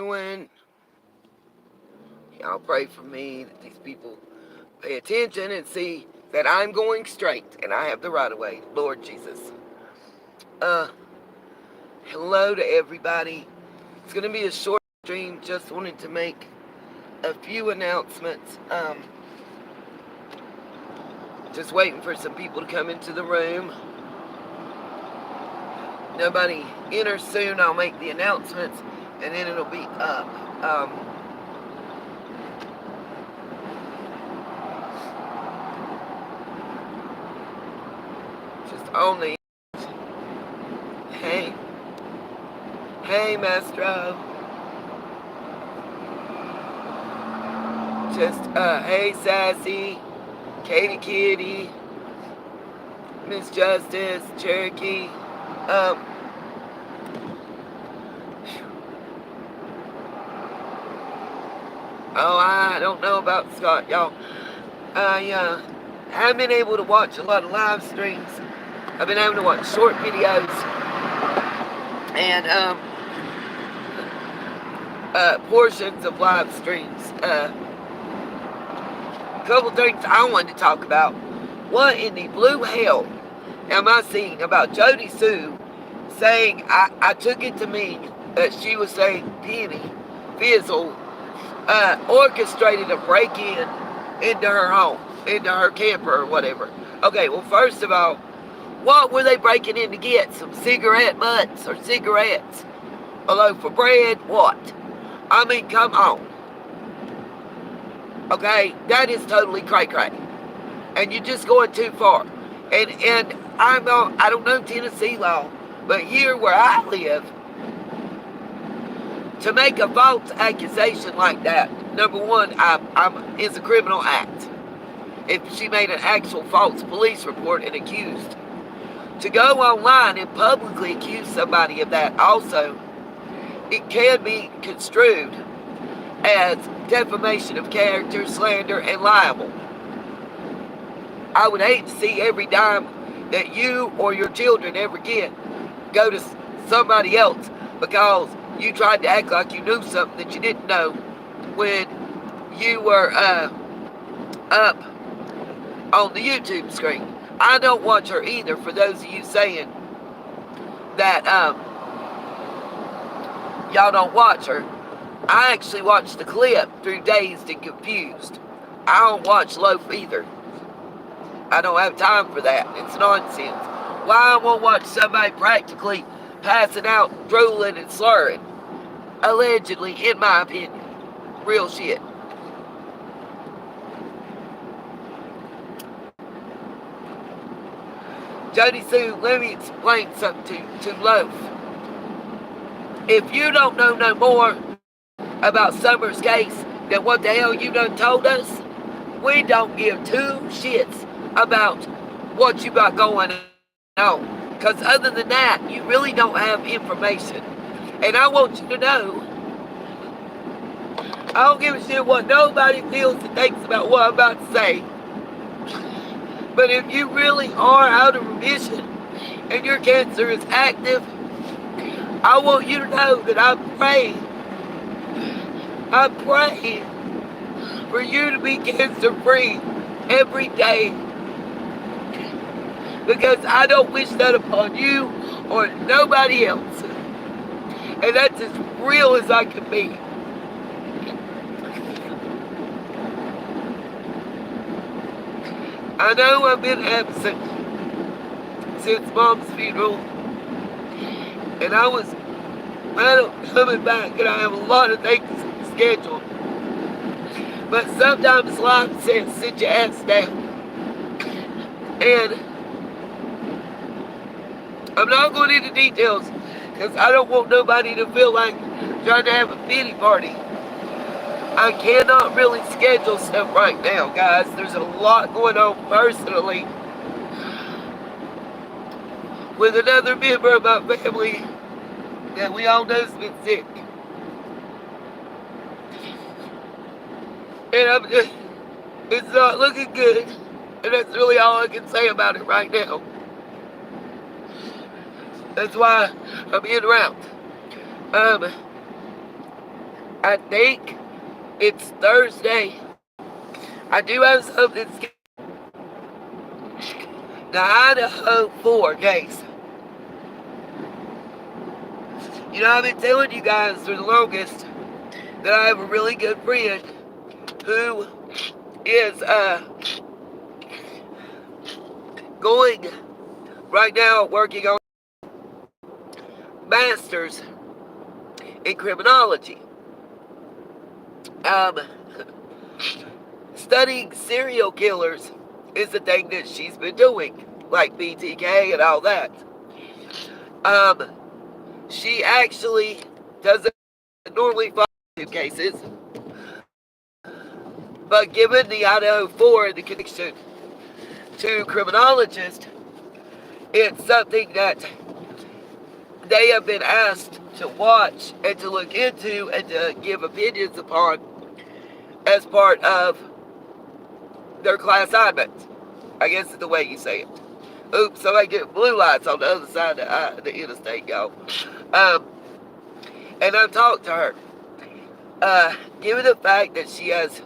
doing. Y'all pray for me that these people pay attention and see that I'm going straight and I have the right of way. Lord Jesus. Hello to everybody. It's going to be a short stream. Just wanted to make a few announcements. Just waiting for some people to come into the room. Nobody enters soon. I'll make the announcements and then it'll be up. Just on the Hey, Maestro. Just, hey, Sassy, Katie Kitty, Miss Justice, Cherokee. I don't know about Scott, y'all. I haven't been able to watch a lot of live streams. I've been able to watch short videos and portions of live streams. A couple things I wanted to talk about. What in the blue hell am I seeing about Jody Sue saying, I took it to mean that she was saying Penny Fizzle orchestrated a break-in into her home, into her camper or whatever. Okay, well, first of all, what were they breaking in to get? Some cigarette butts or cigarettes? A loaf of bread? What? I mean, come on. Okay, that is totally cray-cray. And you're just going too far. And I don't know Tennessee law, but here where I live, to make a false accusation like that, number one, it's a criminal act. If she made an actual false police report and accused. To go online and publicly accuse somebody of that also, it can be construed as defamation of character, slander, and libel. I would hate to see every dime that you or your children ever get go to somebody else because you tried to act like you knew something that you didn't know when you were up on the YouTube screen. I don't watch her either, for those of you saying that y'all don't watch her. I actually watched the clip through Dazed and Confused. I don't watch Loaf either. I don't have time for that. It's nonsense. Why I won't watch somebody practically passing out, drooling, and slurring? Allegedly, in my opinion. Real shit. Jody Sue, let me explain something to Loaf. If you don't know no more about Summer's case than what the hell you done told us, we don't give two shits about what you got going on. Because other than that, you really don't have information. And I want you to know, I don't give a shit what nobody feels and thinks about what I'm about to say. But if you really are out of remission and your cancer is active, I want you to know that I'm praying for you to be cancer-free every day. Because I don't wish that upon you or nobody else. And that's as real as I can be. I know I've been absent since Mom's funeral, and I was planning on coming back, and I have a lot of things scheduled. But sometimes life says, sit your ass down. And I'm not going into details, because I don't want nobody to feel like trying to have a pity party. I cannot really schedule stuff right now, guys. There's a lot going on personally with another member of my family that we all know has been sick. And it's not looking good. And that's really all I can say about it right now. That's why I'm in route. I think it's Thursday. I do have something. The Idaho 4 case. You know, I've been telling you guys for the longest that I have a really good friend who is going right now working on master's in criminology. Studying serial killers is the thing that she's been doing, like BTK and all that. She actually doesn't normally follow cases, but given the Idaho 4 and the connection to criminologists, it's something that they have been asked to watch and to look into and to give opinions upon as part of their class assignments. I guess is the way you say it. Oops, somebody get blue lights on the other side of the interstate, y'all. And I've talked to her. Given the fact that she has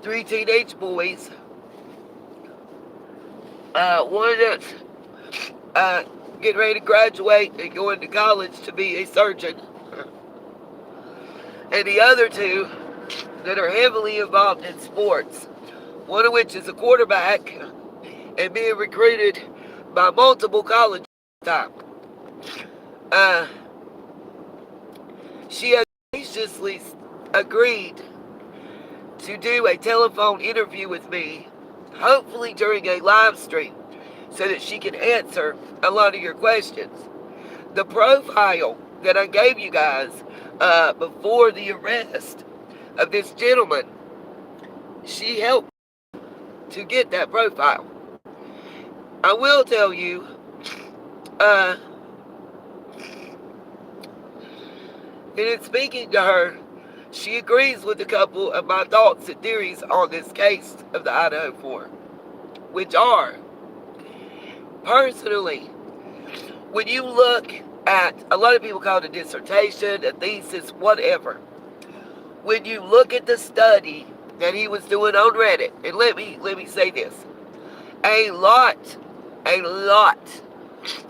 3 teenage boys, one that's getting ready to graduate and going to college to be a surgeon, and the other 2 that are heavily involved in sports, one of which is a quarterback and being recruited by multiple colleges at the time. She has graciously agreed to do a telephone interview with me, hopefully during a live stream, so that she can answer a lot of your questions. The profile that I gave you guys before the arrest of this gentleman, she helped to get that profile. I will tell you, that in speaking to her, she agrees with a couple of my thoughts and theories on this case of the Idaho 4, which are, personally, when you look at, a lot of people call it a dissertation, a thesis, whatever. When you look at the study that he was doing on Reddit, and let me say this, a lot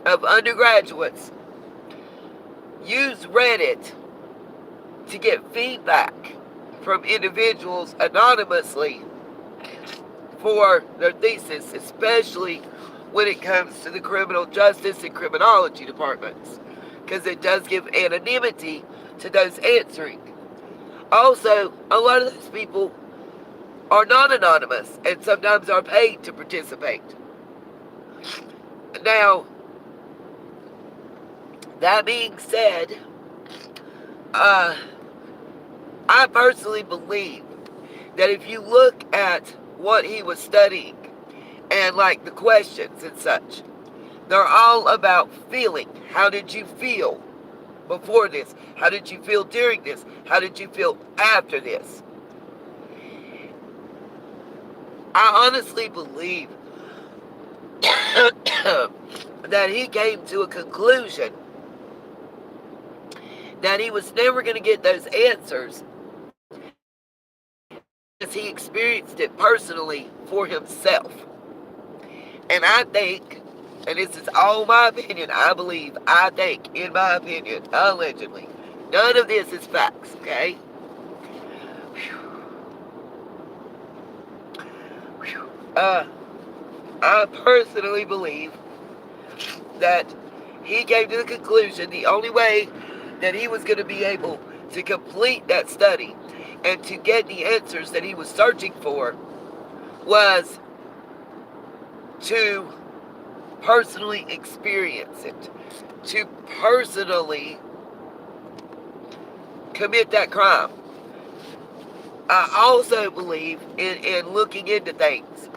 of undergraduates use Reddit to get feedback from individuals anonymously for their thesis, especially when it comes to the criminal justice and criminology departments, because it does give anonymity to those answering. Also, a lot of those people are not anonymous and sometimes are paid to participate. Now, that being said, I personally believe that if you look at what he was studying and like the questions and such, they're all about feeling. How did you feel before this? How did you feel during this? How did you feel after this? I honestly believe that he came to a conclusion that he was never going to get those answers as he experienced it personally for himself. And I think, and this is all my opinion, I think, in my opinion, allegedly, none of this is facts, okay? I personally believe that he came to the conclusion the only way that he was going to be able to complete that study and to get the answers that he was searching for was to personally experience it, to personally commit that crime. I also believe in looking into things.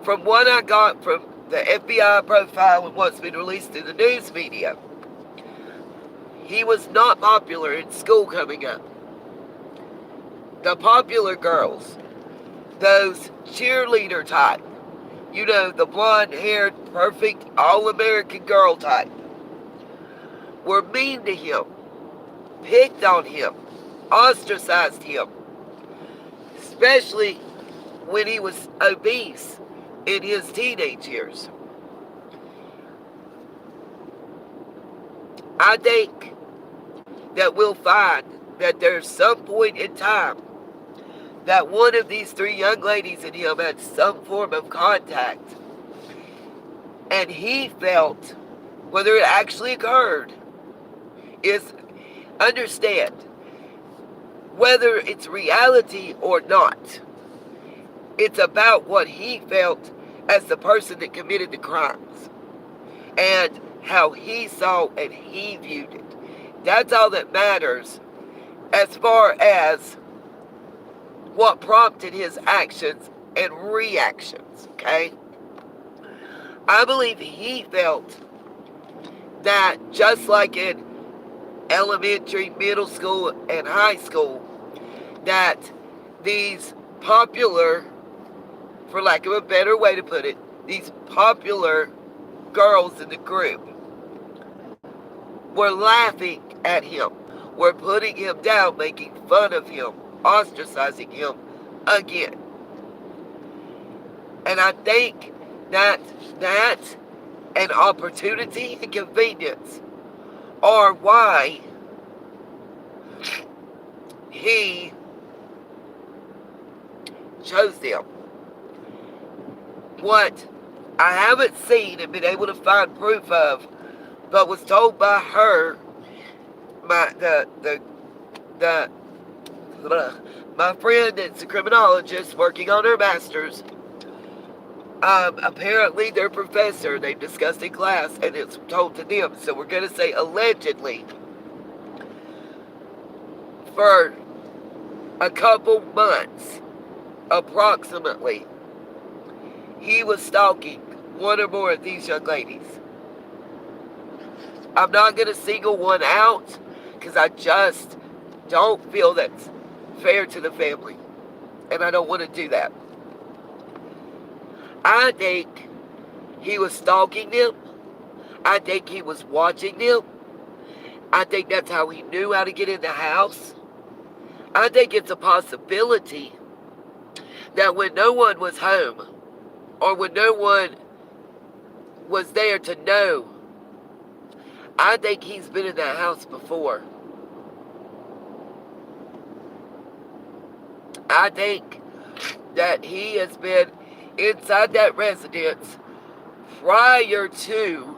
From what I got from the FBI profile and what's been released in the news media, he was not popular in school coming up. The popular girls, those cheerleader type, you know, the blonde-haired, perfect, all-American girl type, were mean to him, picked on him, ostracized him, especially when he was obese in his teenage years. I think that we'll find that there's some point in time that one of these three young ladies and him had some form of contact, and he felt, whether it actually occurred, is, understand, whether it's reality or not, it's about what he felt as the person that committed the crimes and how he saw and he viewed it. That's all that matters as far as what prompted his actions and reactions, okay? I believe he felt that just like in elementary, middle school, and high school, that these popular, for lack of a better way to put it, these popular girls in the group were laughing at him, were putting him down, making fun of him, ostracizing him again. And I think that and opportunity and convenience are why he chose them. What I haven't seen and been able to find proof of, but was told by her, my friend that's a criminologist working on her master's, apparently their professor, they've discussed in class, and it's told to them, so we're going to say allegedly, for a couple months, approximately, he was stalking one or more of these young ladies. I'm not going to single one out, because I just don't feel that's fair to the family, and I don't want to do that. I think he was stalking them. I think he was watching them. I think that's how he knew how to get in the house. I think it's a possibility that when no one was home, or when no one was there to know, I think he's been in that house before. I think that he has been inside that residence prior to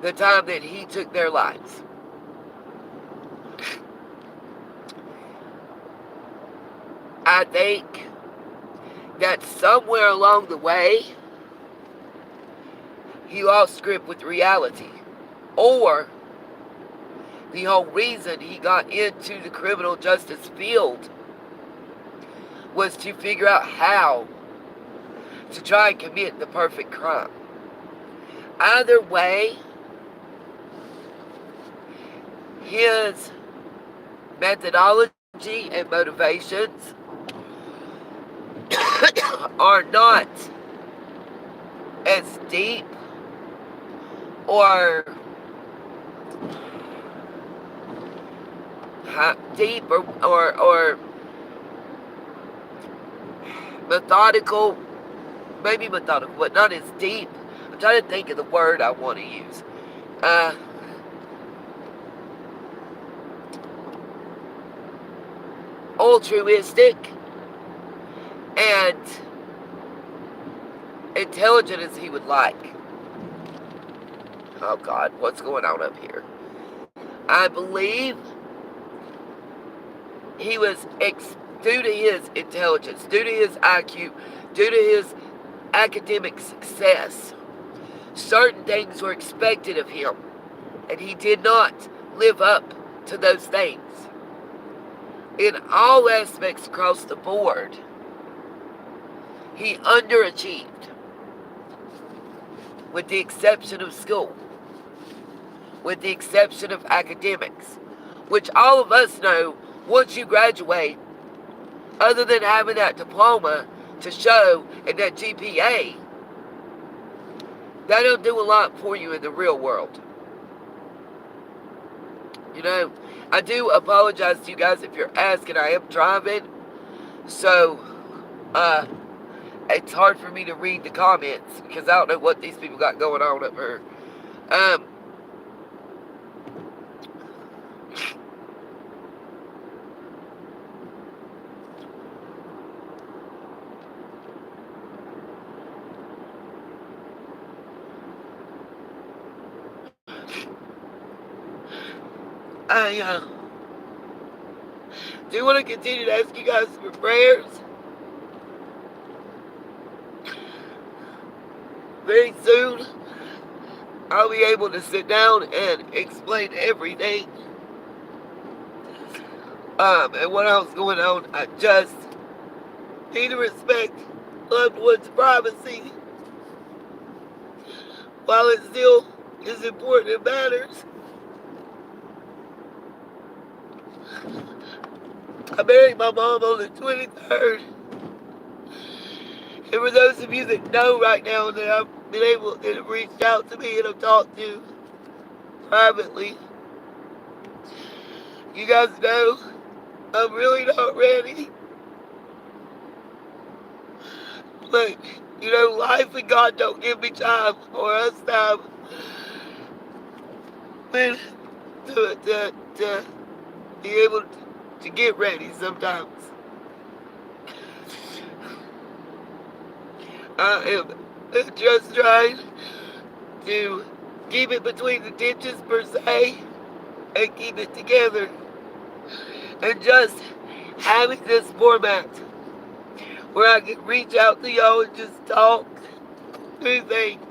the time that he took their lives. I think that somewhere along the way, he lost grip with reality. Or the whole reason he got into the criminal justice field was to figure out how to try and commit the perfect crime. Either way, his methodology and motivations are not as deep or methodical, maybe methodical, but not as deep. I'm trying to think of the word I want to use. Altruistic and intelligent as he would like. Oh God, what's going on up here? I believe he was, due to his intelligence, due to his IQ, due to his academic success, certain things were expected of him, and he did not live up to those things. In all aspects across the board, he underachieved, with the exception of school, with the exception of academics, which all of us know, once you graduate, other than having that diploma to show and that GPA, that don't do a lot for you in the real world. You know, I do apologize to you guys if you're asking. I am driving, so it's hard for me to read the comments because I don't know what these people got going on up here. I do want to continue to ask you guys for prayers. Very soon, I'll be able to sit down and explain everything. And what else going on. I just need to respect loved ones' privacy while it still is important and matters. I buried my mom on the 23rd. And for those of you that know right now that I've been able to have reached out to me and have talked to privately, you guys know I'm really not ready. But, you know, life and God don't give me time or us time when to be able to get ready sometimes. I am just trying to keep it between the ditches per se and keep it together. And just having this format where I can reach out to y'all and just talk through things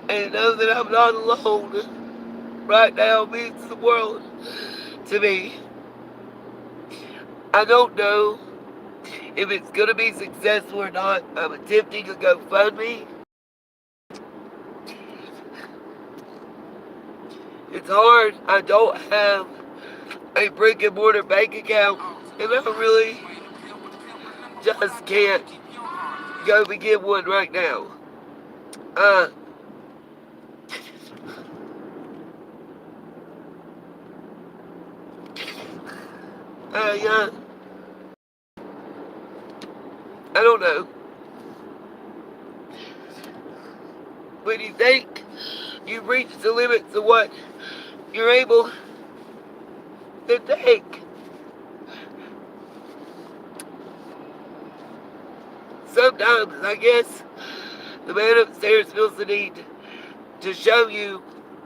and know that I'm not alone right now means the world to me. I don't know if it's going to be successful or not. I'm attempting a GoFundMe. It's hard. I don't have a brick and mortar bank account, and I really just can't go begin one right now. I don't know. When you think you've reached the limits of what you're able to take, sometimes I guess the man upstairs feels the need to show you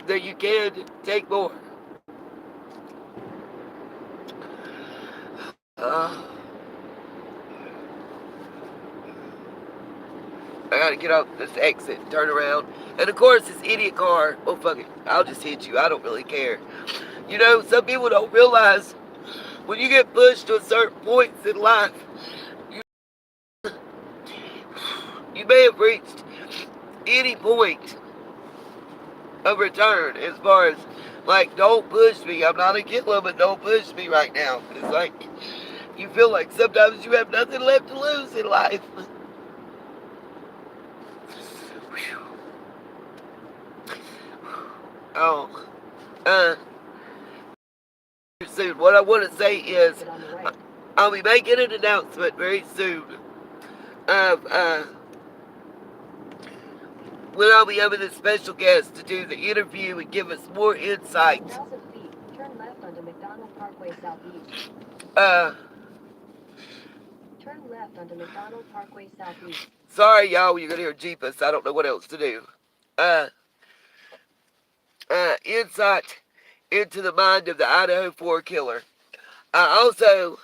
that you can take more. I gotta get off this exit and turn around. And of course, this idiot car, oh fuck it, I'll just hit you. I don't really care. You know, some people don't realize when you get pushed to a certain points in life, you may have reached any point of return as far as, like, don't push me. I'm not a killer, but don't push me right now. It's like, you feel like sometimes you have nothing left to lose in life. Soon. What I want to say is, I'll be making an announcement very soon of when I'll be having a special guest to do the interview and give us more insight. Turn left onto McDonald Parkway Southeast. Turn left onto McDonald Parkway Southeast. Sorry, y'all, you're gonna hear Jeepus. I don't know what else to do. Insight into the mind of the Idaho 4 killer. I also,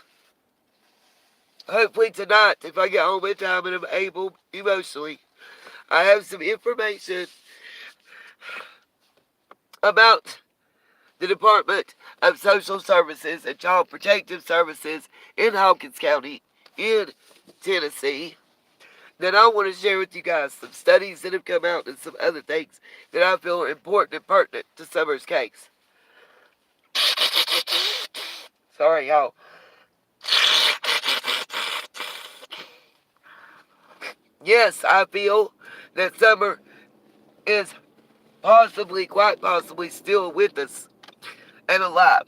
hopefully tonight, if I get home in time and I'm able emotionally, I have some information about the Department of Social Services and Child Protective Services in Hawkins County in Tennessee that I want to share with you guys. Some studies that have come out and some other things that I feel are important and pertinent to Summer's case. Sorry, y'all. Yes, I feel that Summer is possibly, quite possibly, still with us and alive.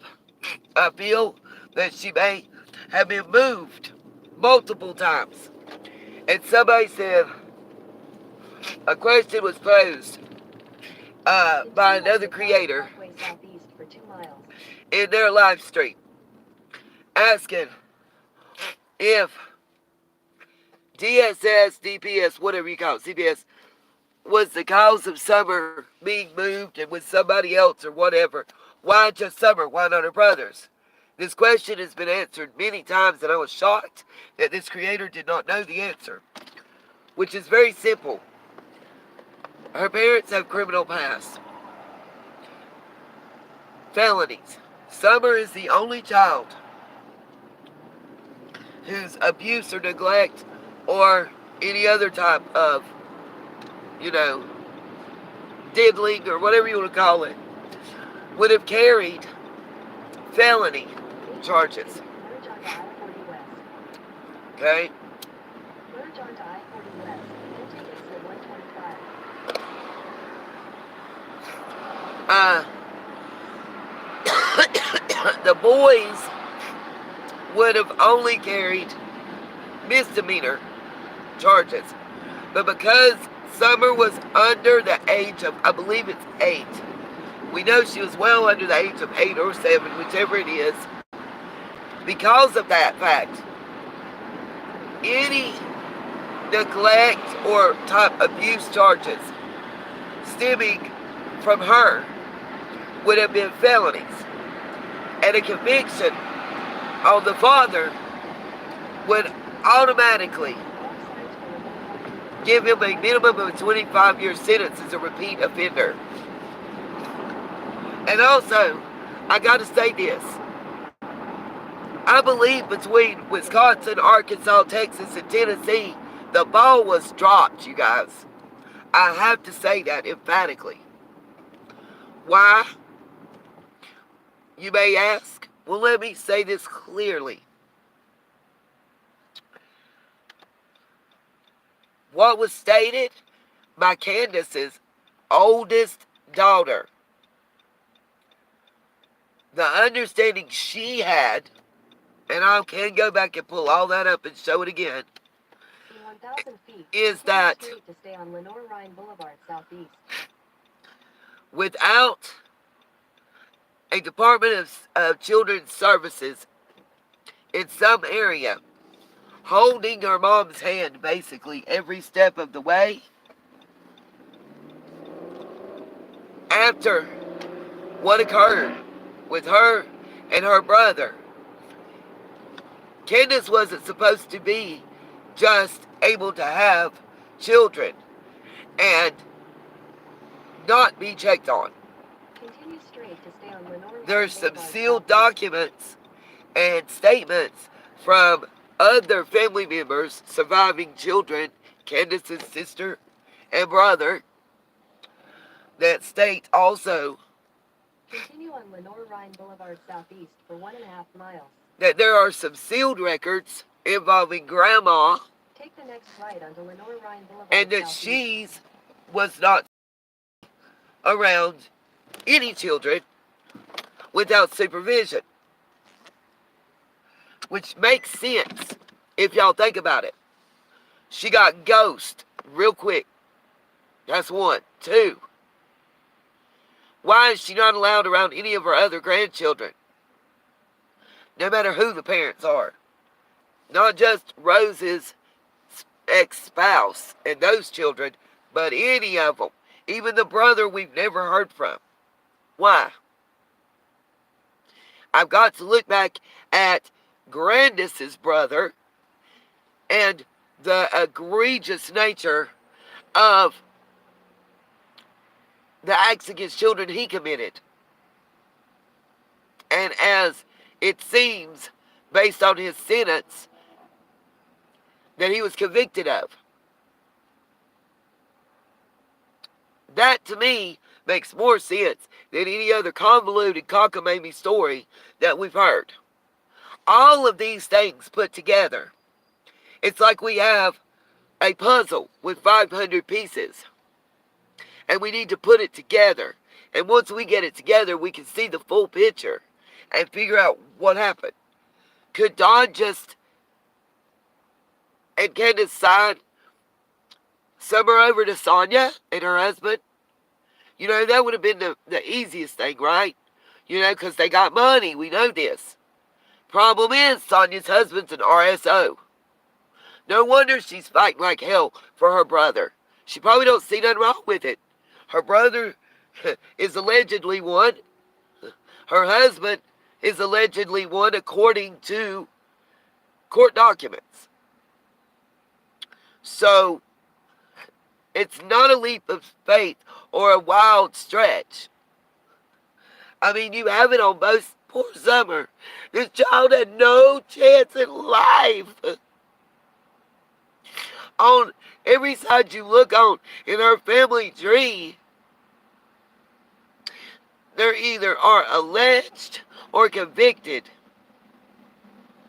I feel that she may have been moved multiple times. And somebody said a question was posed by another creator in their live stream, asking if DSS, DPS, whatever you call it, CPS, was the cause of Summer being moved and with somebody else or whatever. Why just Summer? Why not her brothers? This question has been answered many times, and I was shocked that this creator did not know the answer, which is very simple. Her parents have criminal past, felonies. Summer is the only child whose abuse or neglect or any other type of, diddling or whatever you want to call it, would have carried felony charges. Okay? The boys would have only carried misdemeanor charges. But because Summer was under the age of, I believe it's 8. We know she was well under the age of 8 or 7, whichever it is. Because of that fact, any neglect or type abuse charges stemming from her would have been felonies. And a conviction on the father would automatically give him a minimum of a 25-year sentence as a repeat offender. And also, I got to say this. I believe between Wisconsin, Arkansas, Texas, and Tennessee, the ball was dropped, you guys. I have to say that emphatically. Why? You may ask. Well, let me say this clearly. What was stated by Candace's oldest daughter, the understanding she had, and I can go back and pull all that up and show it again, is that without a Department of Children's Services in some area holding her mom's hand basically every step of the way, after what occurred with her and her brother, Candace wasn't supposed to be just able to have children and not be checked on. There's some sealed documents and statements from other family members, surviving children, Candace's sister and brother, that state also Continue on Lenore Rhine Boulevard Southeast for 1.5 miles. That there are some sealed records involving Grandma. Take the next right onto Lenore Rhine Boulevard and that Southeast. she was not around any children without supervision. Which makes sense if y'all think about it. She got ghosted real quick. That's 1. 2. Why is she not allowed around any of her other grandchildren? No matter who the parents are. Not just Rose's ex-spouse and those children, but any of them. Even the brother we've never heard from. Why? I've got to look back at Grandis's brother and the egregious nature of the acts against children he committed. And as it seems, based on his sentence, that he was convicted of. That, to me, makes more sense than any other convoluted cockamamie story that we've heard. All of these things put together, it's like we have a puzzle with 500 pieces. And we need to put it together And once we get it together, we can see the full picture and figure out what happened. Could Dawn just and Candace sign Summer over to Sonia and her husband? You know, that would have been the easiest thing, right? You know, because they got money. We know this. Problem is, Sonia's husband's an RSO. No wonder she's fighting like hell for her brother. She probably don't see nothing wrong with it. Her brother is allegedly one. Her husband is allegedly one according to court documents. So, it's not a leap of faith or a wild stretch. I mean, you have it on both. Poor Summer. This child had no chance in life. On every side you look on in her family tree, there either are alleged or convicted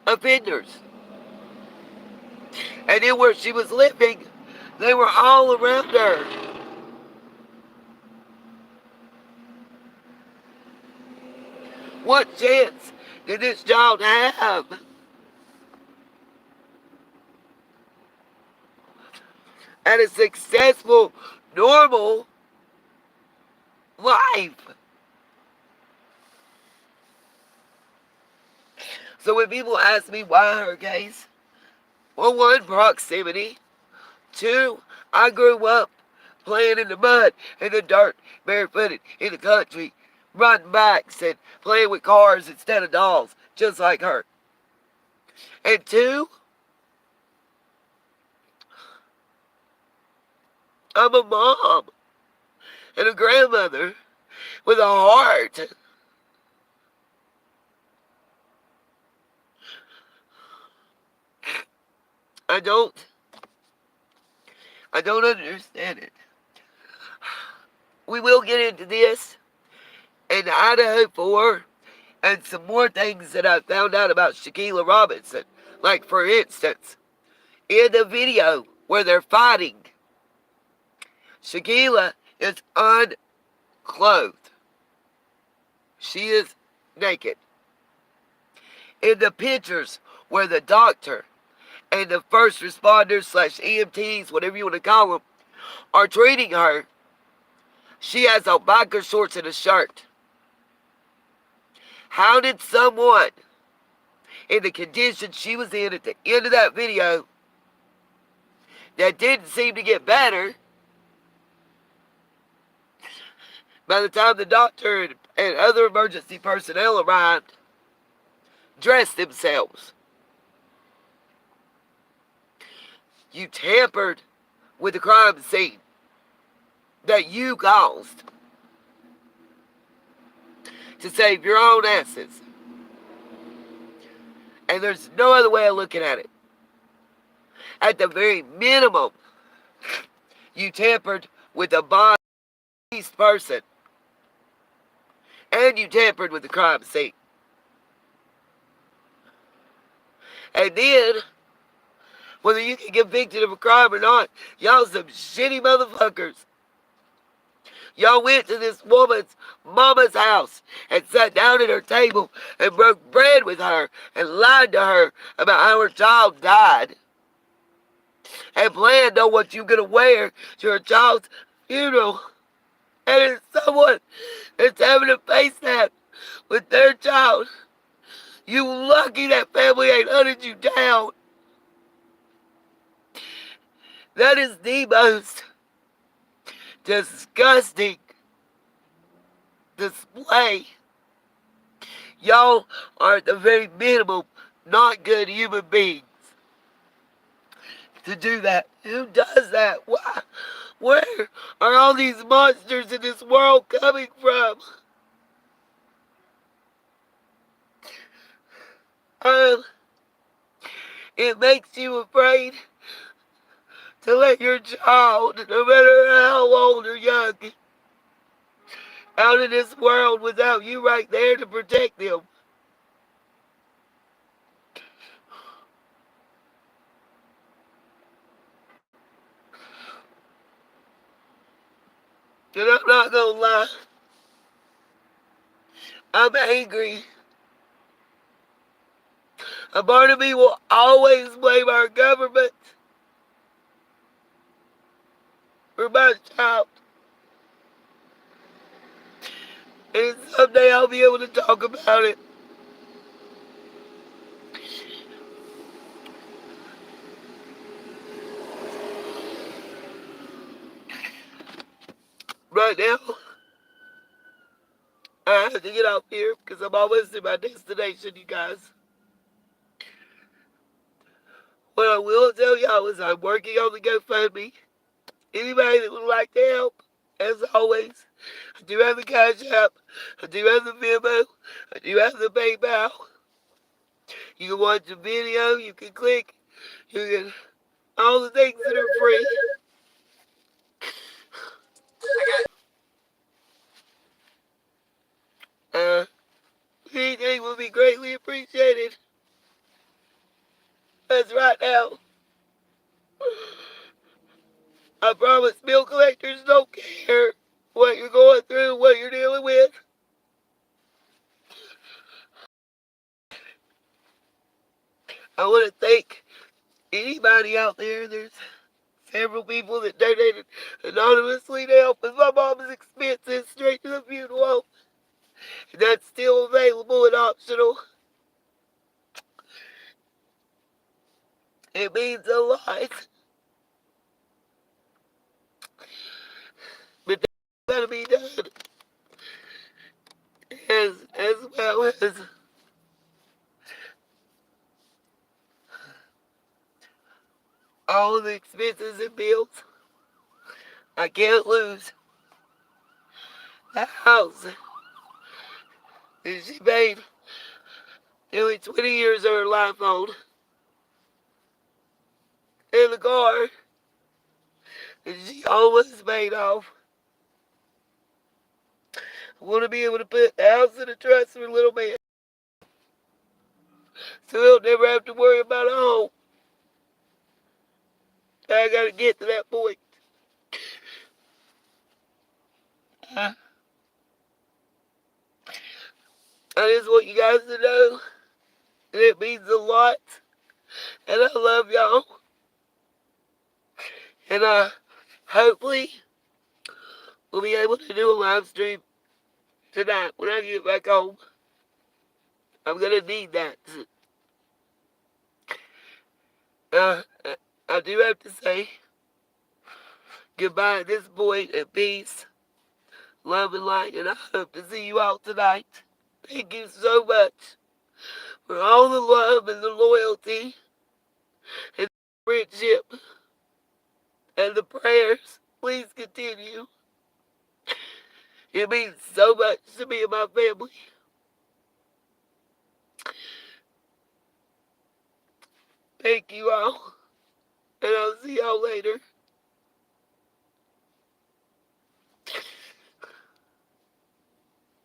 offenders. And then where she was living, they were all around her. What chance did this child have at a successful, normal life? So when people ask me why her case, well, one, proximity. Two, I grew up playing in the mud, in the dirt, barefooted, in the country, riding bikes and playing with cars instead of dolls, just like her. And two, I'm a mom and a grandmother with a heart. I don't understand it. We will get into this in Idaho 4 and some more things that I found out about Shanquella Robinson. Like, for instance, in the video where they're fighting, Shanquella is unclothed. She is naked. In the pictures where the doctor and the first responders / EMTs, whatever you want to call them, are treating her, she has on biker shorts and a shirt. How did someone in the condition she was in at the end of that video that didn't seem to get better by the time the doctor and other emergency personnel arrived, dress themselves? You tampered with the crime scene that you caused to save your own asses. And there's no other way of looking at it. At the very minimum, you tampered with a body person. And you tampered with the crime scene. And then, whether you get convicted of a crime or not, y'all some shitty motherfuckers. Y'all went to this woman's mama's house and sat down at her table and broke bread with her and lied to her about how her child died. And planned on what you're going to wear to her child's funeral. And it's someone that's having to face that with their child. You lucky that family ain't hunted you down. That is the most disgusting display. Y'all are at the very minimum not good human beings to do that. Who does that? Why? Where are all these monsters in this world coming from? It makes you afraid to let your child, no matter how old or young, out in this world without you right there to protect them. And I'm not gonna lie, I'm angry. A part of me will always blame our government for my child. And someday I'll be able to talk about it. Right now, I have to get out here because I'm almost to my destination, you guys. What I will tell y'all is I'm working on the GoFundMe. Anybody that would like to help, as always, I do have the Cash App, I do have the Venmo, I do have the PayPal. You can watch the video, you can click, you can, all the things that are free. Anything will be greatly appreciated. As right now, I promise bill collectors don't care what you're going through, what you're dealing with. I want to thank anybody out there. There's several people that donated anonymously to help with my mom's expenses straight to the funeral. And that's still available and optional. It means a lot. But that's got to be done. As well as all of the expenses and bills. I can't lose the house that she made nearly 20 years of her life on, and the car that she almost paid off. I want to be able to put the house in a trust for little man, so he'll never have to worry about a home. I gotta get to that point. I just want you guys to know that it means a lot, and I love y'all. And hopefully we'll be able to do a live stream tonight when I get back home. I'm gonna need that. Uh, I do have to say goodbye at this point, and peace, love, and light, and I hope to see you all tonight. Thank you so much for all the love and the loyalty and the friendship and the prayers. Please continue. It means so much to me and my family. Thank you all, and I'll see y'all later.